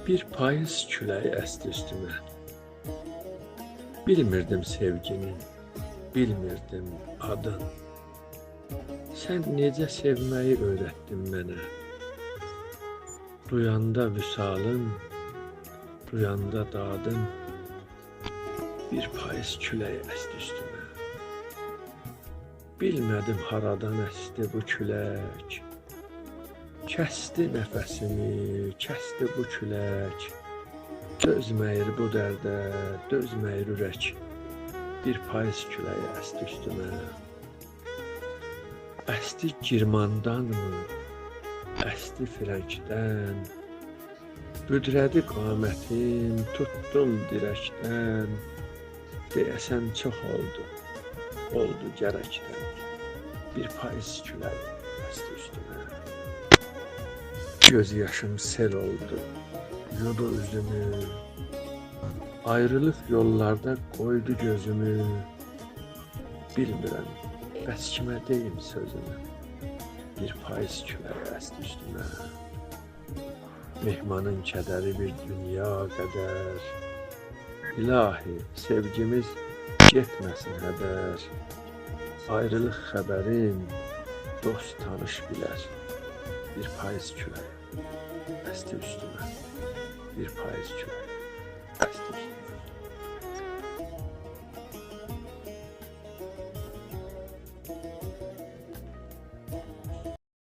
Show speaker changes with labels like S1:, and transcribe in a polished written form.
S1: Bir payız küləyi əsdi üstümə. Bilmirdim sevginin, bilmirdim adın. Sən necə sevməyi öyrətdin mənə. Duyanda vüsalın, duyanda dadın. Bir payız küləyi əsdi üstümə. Bilmədim haradan əsdi bu külək. Kəsdi nəfəsimi, kəsdi bu külək. Dözməyir bu dərdə, dözməyir ürək. Bir payız küləyi əsdi üstümə. Əsdi Girmandanmı, əsdi Firəngdən. Büdrədi qamətim, tutdum dirəkdən. Deyəsən çox oldu gərəkdən. Bir payız küləyi əsdi üstümə. Göz yaşım sel oldu, yudu üzümü. Ayrılıq yollarda qoydu gözümü. Bilmirəm, bəs kimə deyim sözümü. Bir payız küləyi əsdi üstümə. Mehmanın kədəri bir dünya qədər. İlahi, sevgimiz getməsin hədər. Ayrılıq xəbərin dost tanış bilər. Bir payız küləyi əsdi üstümə. Bir payız küləyi əsdi üstümə.